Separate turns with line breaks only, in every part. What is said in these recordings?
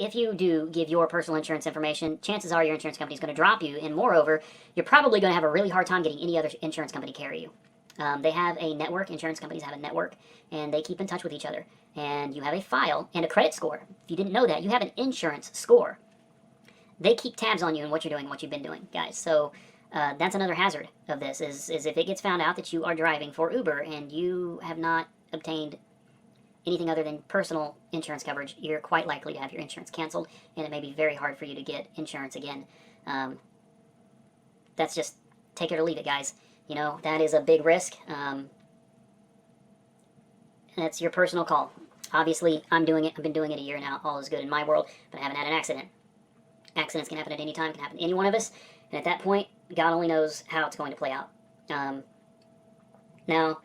if you do give your personal insurance information, chances are your insurance company is going to drop you, and moreover, you're probably going to have a really hard time getting any other insurance company to carry you. They have a network, insurance companies have a network, and they keep in touch with each other. And you have a file and a credit score. If you didn't know that, you have an insurance score. They keep tabs on you and what you're doing and what you've been doing, guys. So that's another hazard of this, is if it gets found out that you are driving for Uber and you have not obtained anything other than personal insurance coverage, you're quite likely to have your insurance canceled, and it may be very hard for you to get insurance again. That's just take it or leave it, guys. You know, that is a big risk. That's your personal call. Obviously, I'm doing it. I've been doing it a year now. All is good in my world, but I haven't had an accident. Accidents can happen at any time, can happen to any one of us, and at that point, God only knows how it's going to play out. Now,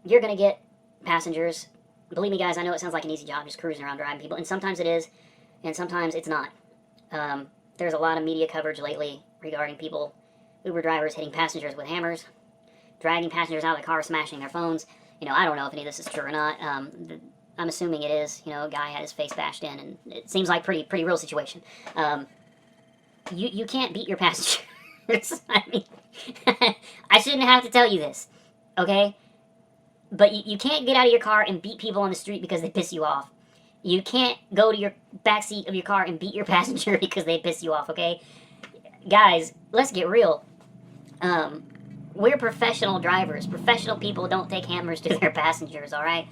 you're going to get passengers. Believe me, guys, I know it sounds like an easy job, just cruising around driving people, and sometimes it is, and sometimes it's not. There's a lot of media coverage lately regarding people, Uber drivers hitting passengers with hammers, dragging passengers out of the car, smashing their phones. You know, I don't know if any of this is true or not. I'm assuming it is. You know, a guy had his face bashed in, and it seems like pretty real situation. You can't beat your passengers. I mean, I shouldn't have to tell you this, okay? But you can't get out of your car and beat people on the street because they piss you off. You can't go to your backseat of your car and beat your passenger because they piss you off, okay? Guys, let's get real. We're professional drivers. Professional people don't take hammers to their passengers, all right?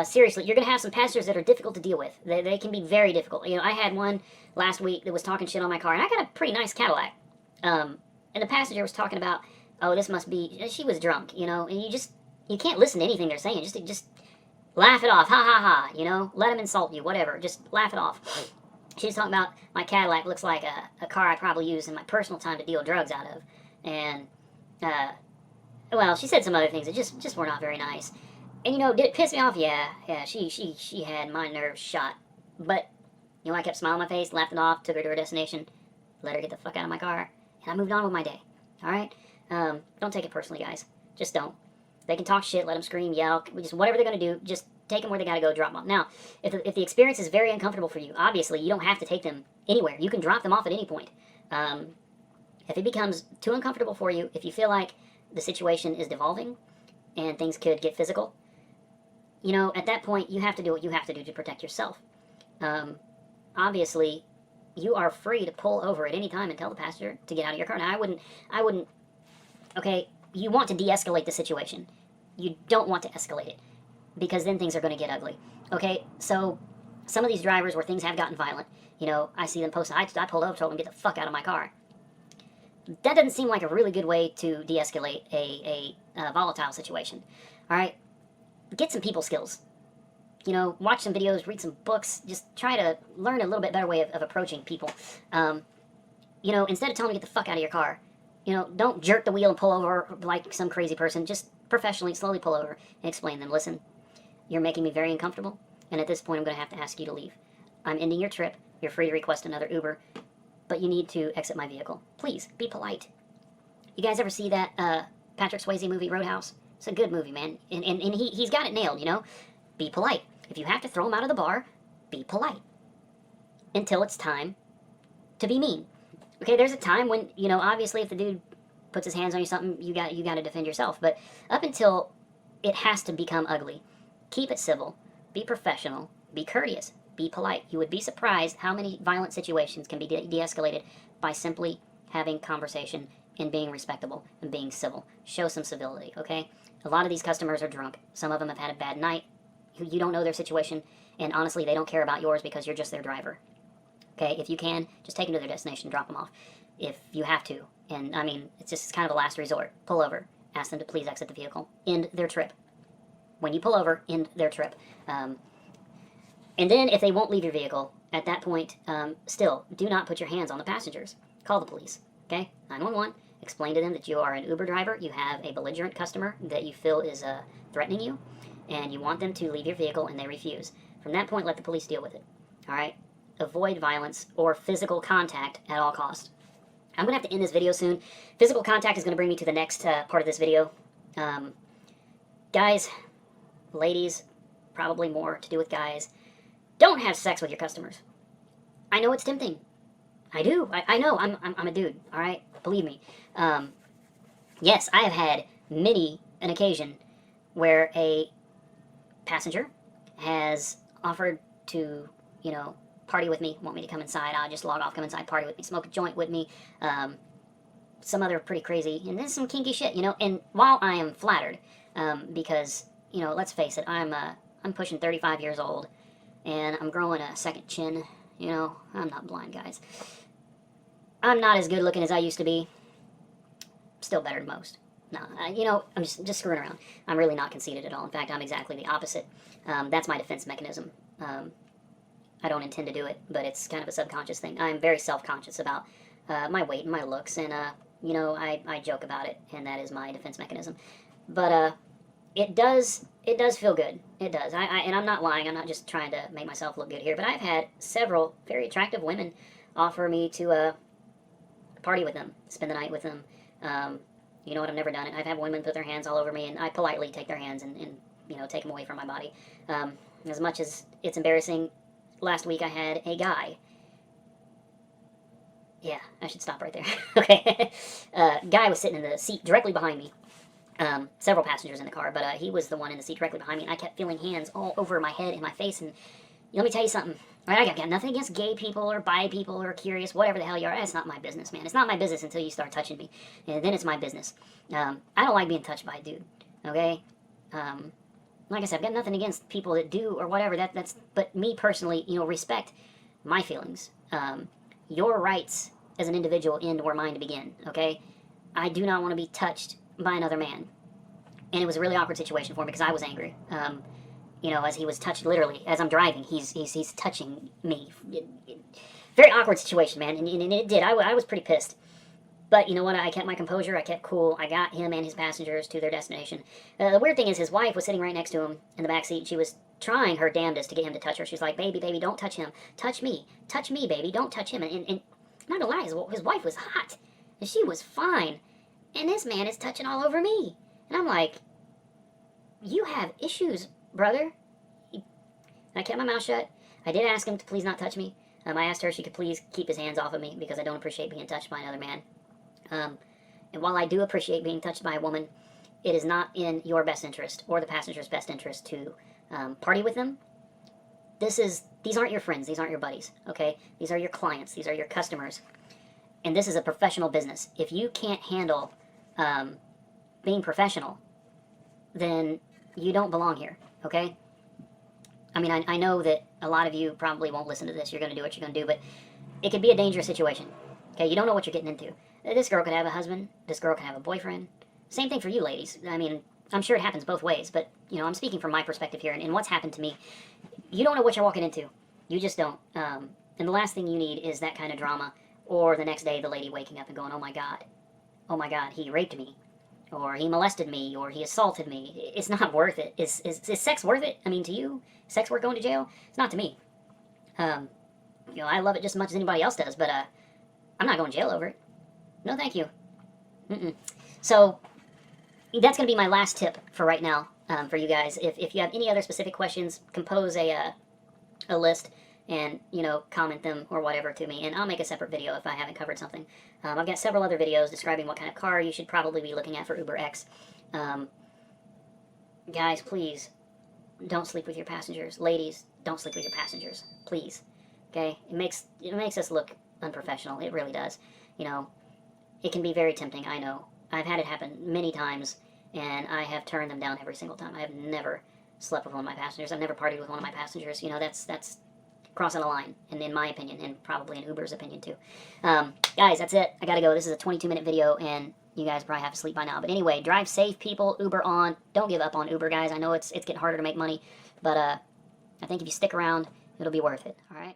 Seriously, you're going to have some passengers that are difficult to deal with. They can be very difficult. You know, I had one last week that was talking shit on my car, and I got a pretty nice Cadillac. And the passenger was talking about, oh, this must be, she was drunk, you know, and you can't listen to anything they're saying. Just laugh it off. Ha, ha, ha, you know, let them insult you, whatever. Just laugh it off. She was talking about my Cadillac looks like a car I probably use in my personal time to deal drugs out of. And, well, she said some other things that just were not very nice. And, you know, did it piss me off? Yeah, she had my nerves shot. But, you know, I kept smiling on my face, laughed it off, took her to her destination, let her get the fuck out of my car, and I moved on with my day. All right? Don't take it personally, guys. Just don't. They can talk shit, let them scream, yell, just whatever they're going to do, just take them where they got to go, drop them off. Now, if the experience is very uncomfortable for you, obviously, you don't have to take them anywhere. You can drop them off at any point. If it becomes too uncomfortable for you, if you feel like the situation is devolving and things could get physical, you know, at that point, you have to do what you have to do to protect yourself. Obviously, you are free to pull over at any time and tell the passenger to get out of your car. Now, I wouldn't, okay, you want to de-escalate the situation. You don't want to escalate it, because then things are going to get ugly. Okay, so some of these drivers where things have gotten violent, you know, I see them post, I pulled over, told them, get the fuck out of my car. That doesn't seem like a really good way to de-escalate a volatile situation. All right? Get some people skills. You know, watch some videos, read some books, just try to learn a little bit better way of approaching people. You know, instead of telling them to get the fuck out of your car, you know, don't jerk the wheel and pull over like some crazy person. Just professionally, slowly pull over and explain to them, listen, you're making me very uncomfortable, and at this point I'm going to have to ask you to leave. I'm ending your trip. You're free to request another Uber, but you need to exit my vehicle. Please, be polite. You guys ever see that Patrick Swayze movie, Roadhouse? It's a good movie, man. And he's got it nailed, you know? Be polite. If you have to throw him out of the bar, be polite. Until it's time to be mean. Okay, there's a time when, you know, obviously if the dude puts his hands on you something, you got to defend yourself. But up until it has to become ugly, keep it civil, be professional, be courteous, be polite. You would be surprised how many violent situations can be de-escalated by simply having conversation and being respectable and being civil. Show some civility, okay? A lot of these customers are drunk. Some of them have had a bad night. You don't know their situation, and honestly, they don't care about yours because you're just their driver. Okay, if you can, just take them to their destination, drop them off. If you have to, and I mean, it's kind of a last resort. Pull over, ask them to please exit the vehicle, end their trip. When you pull over, end their trip. And then if they won't leave your vehicle, at that point, still, do not put your hands on the passengers. Call the police, okay? 911. Explain to them that you are an Uber driver, you have a belligerent customer that you feel is threatening you, and you want them to leave your vehicle and they refuse. From that point, let the police deal with it, all right? Avoid violence or physical contact at all costs. I'm going to have to end this video soon. Physical contact is going to bring me to the next part of this video. Guys, ladies, probably more to do with guys, Don't have sex with your customers. I know it's tempting. I do. I know. I'm a dude. All right. Believe me. Yes, I have had many an occasion where a passenger has offered to, party with me, want me to come inside. I'll just log off, come inside, party with me, smoke a joint with me. Some other pretty crazy, and then some kinky shit, And while I am flattered, because, let's face it, I'm pushing 35 years old, and I'm growing a second chin. I'm not blind, guys. I'm not as good looking as I used to be. Still better than most. No, I'm just screwing around. I'm really not conceited at all. In fact, I'm exactly the opposite. That's my defense mechanism. I don't intend to do it, but it's kind of a subconscious thing. I'm very self-conscious about my weight and my looks, and, I joke about it, and that is my defense mechanism. But it does feel good. It does. And I'm not lying. I'm not just trying to make myself look good here, but I've had several very attractive women offer me to party with them, spend the night with them. You know what? I've never done it. I've had women put their hands all over me, and I politely take their hands and take them away from my body. As much as it's embarrassing, last week I had a guy. Yeah, I should stop right there. Okay. Guy was sitting in the seat directly behind me. Several passengers in the car, but he was the one in the seat directly behind me, and I kept feeling hands all over my head and my face, and let me tell you something. All right, I got nothing against gay people or bi people or curious, whatever the hell you are. It's not my business, man. It's not my business until you start touching me, and then it's my business. I don't like being touched by a dude, okay? Like I said, I've got nothing against people that do or whatever. But me personally, respect my feelings. Your rights as an individual end where mine begin, okay? I do not want to be touched by another man. And it was a really awkward situation for me because I was angry. As he was touched, literally, as I'm driving, he's touching me. Very awkward situation, man, and it did. I was pretty pissed. But you know what? I kept my composure. I kept cool. I got him and his passengers to their destination. The weird thing is his wife was sitting right next to him in the back seat. She was trying her damnedest to get him to touch her. She was like, baby, don't touch him. Touch me, baby. Don't touch him. And I'm not gonna lie, his wife was hot. And she was fine. And this man is touching all over me. And I'm like, you have issues, brother. And I kept my mouth shut. I did ask him to please not touch me. I asked her if she could please keep his hands off of me because I don't appreciate being touched by another man. And while I do appreciate being touched by a woman, it is not in your best interest or the passenger's best interest to party with them. These aren't your friends. These aren't your buddies, okay? These are your clients. These are your customers. And this is a professional business. If you can't handle being professional, then you don't belong here, okay? I mean, I know that a lot of you probably won't listen to this. You're going to do what you're going to do, but it could be a dangerous situation, okay? You don't know what you're getting into. This girl could have a husband. This girl could have a boyfriend. Same thing for you ladies. I mean, I'm sure it happens both ways, but, I'm speaking from my perspective here, and what's happened to me. You don't know what you're walking into. You just don't. And the last thing you need is that kind of drama, or the next day the lady waking up and going, oh my God, he raped me, or he molested me, or he assaulted me. It's not worth it. Is sex worth it? I mean, to you, sex worth going to jail? It's not to me. I love it just as much as anybody else does, but I'm not going to jail over it. No, thank you. So that's going to be my last tip for right now for you guys. If you have any other specific questions, compose a list and, comment them or whatever to me, and I'll make a separate video if I haven't covered something. I've got several other videos describing what kind of car you should probably be looking at for Uber X. Guys, please, don't sleep with your passengers. Ladies, don't sleep with your passengers. Please. Okay? It makes us look unprofessional. It really does. It can be very tempting, I know. I've had it happen many times, and I have turned them down every single time. I have never slept with one of my passengers. I've never partied with one of my passengers. That's crossing a line, in my opinion, and probably in Uber's opinion, too. Guys, that's it. I gotta go. This is a 22-minute video, and you guys probably have to sleep by now. But anyway, drive safe, people. Uber on. Don't give up on Uber, guys. I know it's getting harder to make money, but I think if you stick around, it'll be worth it, all right?